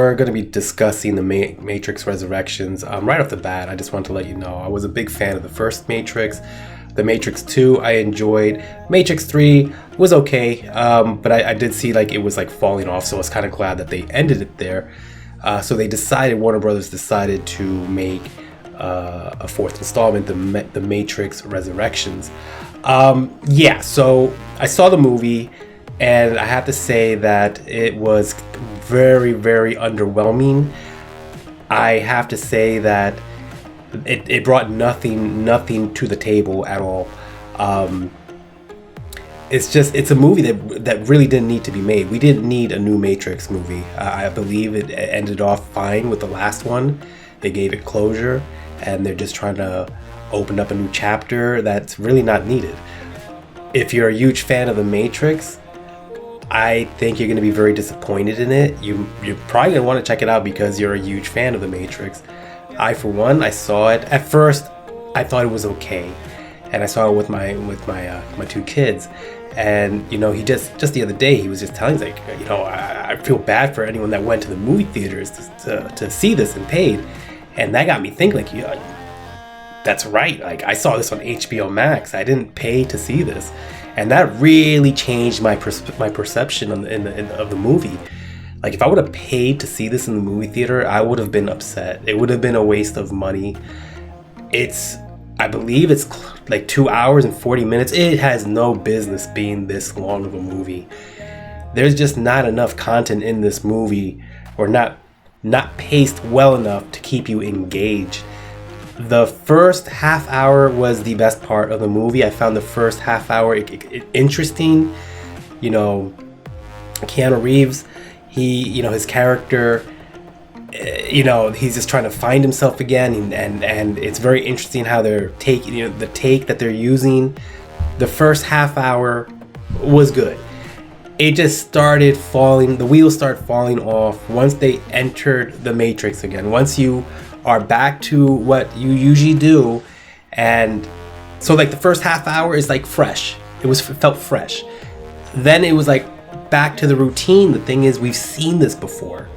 we're going to be discussing the Matrix Resurrections. Right off the bat, I just want to let you know I was a big fan of the first Matrix. The Matrix 2 I enjoyed. Matrix 3 was okay, but I did see like it was like falling off, so I was kind of glad that they ended it there. So Warner Brothers decided to make a fourth installment, the Matrix Resurrections. So I saw the movie, and I have to say that it was very, very underwhelming. I have to say that it brought nothing to the table at all. It's a movie that really didn't need to be made. We didn't need a new Matrix movie. I believe it ended off fine with the last one. They gave it closure, and they're just trying to open up a new chapter that's really not needed. If you're a huge fan of the Matrix, I think you're going to be very disappointed in it. You're probably going to want to check it out because you're a huge fan of the Matrix. I, for one, I saw it. At first, I thought it was okay, and I saw it with my two kids. And he just the other day, he was just telling me, like, I feel bad for anyone that went to the movie theaters to see this and paid. And that got me thinking, like, that's right. Like, I saw this on HBO Max. I didn't pay to see this, and that really changed my perception of the movie. Like, if I would have paid to see this in the movie theater, I would have been upset. It would have been a waste of money. I believe it's like 2 hours and 40 minutes. It has no business being this long of a movie. There's just not enough content in this movie, or not paced well enough to keep you engaged. The first half hour was the best part of the movie. I found the first half hour interesting. Keanu Reeves, his character, he's just trying to find himself again, and it's very interesting how they're taking, the take that they're using. The first half hour was good. It just started falling, the wheels start falling off once they entered the Matrix again. Once you are back to what you usually do, and so like the first half hour is like fresh. It felt fresh. Then it was like back to the routine. The thing is, we've seen this before.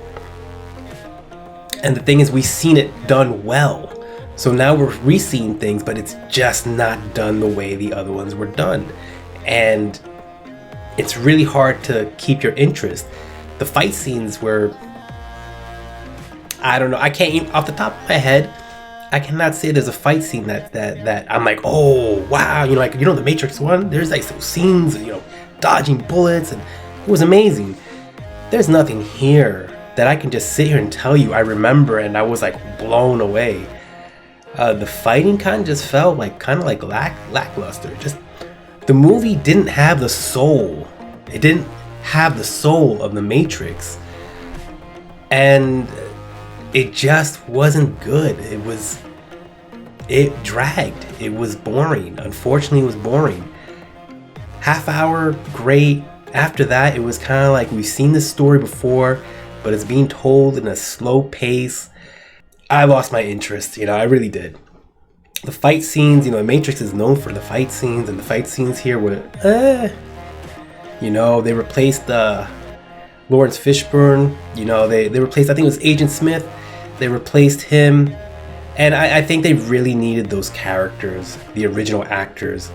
And the thing is, we've seen it done well. So now we're re-seeing things, but it's just not done the way the other ones were done. And it's really hard to keep your interest. The fight scenes were, I don't know, I can't even, off the top of my head, I cannot say there's a fight scene that I'm like, oh, wow, the Matrix 1, there's like some scenes, dodging bullets, and it was amazing. There's nothing here that I can just sit here and tell you I remember and I was like blown away. The fighting kind of just felt like lackluster. Just the movie didn't have the soul. It didn't have the soul of the Matrix, and it just wasn't good. It dragged. It was boring. Unfortunately, it was boring. Half hour, great. After that, it was kind of like we've seen this story before, but it's being told in a slow pace. I lost my interest, I really did. The fight scenes, the Matrix is known for the fight scenes, and the fight scenes here were, they replaced Lawrence Fishburne, they replaced, I think it was Agent Smith, they replaced him, and I think they really needed those characters, the original actors,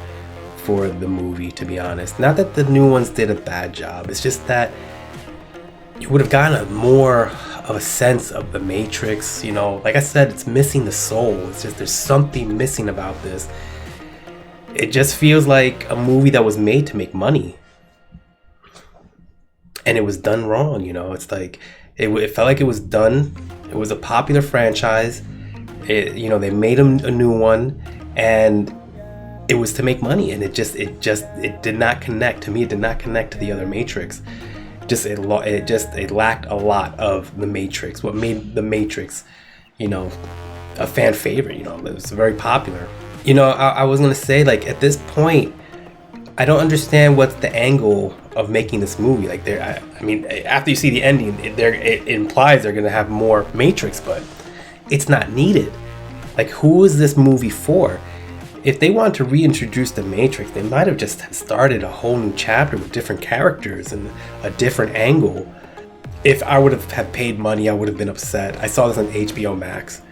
for the movie, to be honest. Not that the new ones did a bad job, it's just that you would have gotten a more of a sense of the Matrix. Like I said, it's missing the soul. It's just, there's something missing about this. It just feels like a movie that was made to make money, and it was done wrong. It's like it felt like it was done. It was a popular franchise. They made a new one, and it was to make money, and it did not connect to me. It did not connect to the other Matrix. It lacked a lot of the Matrix. What made the Matrix, a fan favorite. It was very popular. I was gonna say, like, at this point, I don't understand what's the angle of making this movie. Like, after you see the ending, it implies they're gonna have more Matrix, but it's not needed. Like, who is this movie for? If they want to reintroduce the Matrix, they might have just started a whole new chapter with different characters and a different angle. if I would have paid money, I would have been upset. I saw this on HBO Max,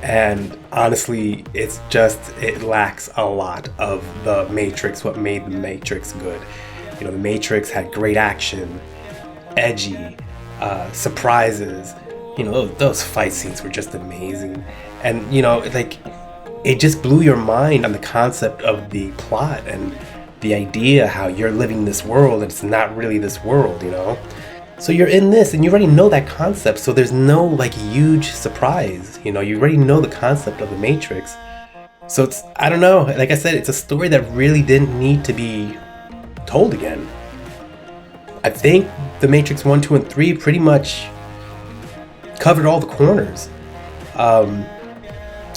and honestly, it lacks a lot of the Matrix, what made the Matrix good. You know, the Matrix had great action, edgy, surprises. You know, those fight scenes were just amazing. And, you know, like, it just blew your mind on the concept of the plot and the idea how you're living this world and it's not really this world, you know? So you're in this and you already know that concept, so there's no like huge surprise, you know? You already know the concept of the Matrix. So it's, I don't know, like I said, it's a story that really didn't need to be told again. I think the Matrix 1, 2, and 3 pretty much covered all the corners.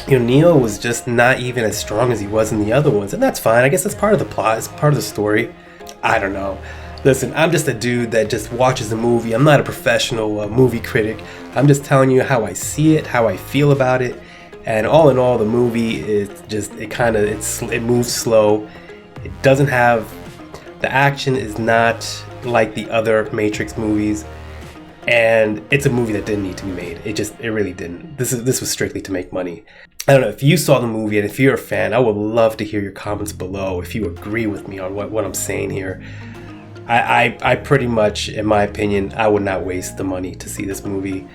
You know, Neo was just not even as strong as he was in the other ones, and that's fine. I guess that's part of the plot, it's part of the story. I don't know. Listen, I'm just a dude that just watches a movie. I'm not a professional movie critic. I'm just telling you how I see it, how I feel about it. And all in all, the movie is just, it moves slow. It doesn't have, the action is not like the other Matrix movies. And it's a movie that didn't need to be made. It really didn't. This was strictly to make money. I don't know, if you saw the movie and if you're a fan, I would love to hear your comments below if you agree with me on what I'm saying here. I pretty much, in my opinion, I would not waste the money to see this movie.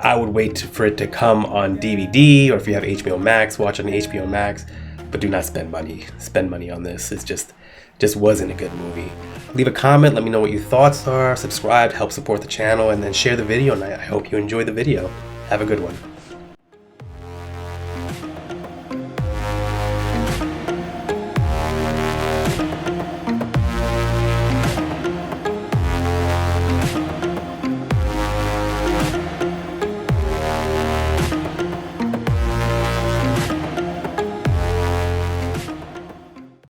I would wait for it to come on DVD, or if you have HBO Max, watch on HBO Max, but do not spend money. Spend money on this. It's just wasn't a good movie. Leave a comment, let me know what your thoughts are, subscribe, help support the channel, and then share the video, and I hope you enjoy the video. Have a good one.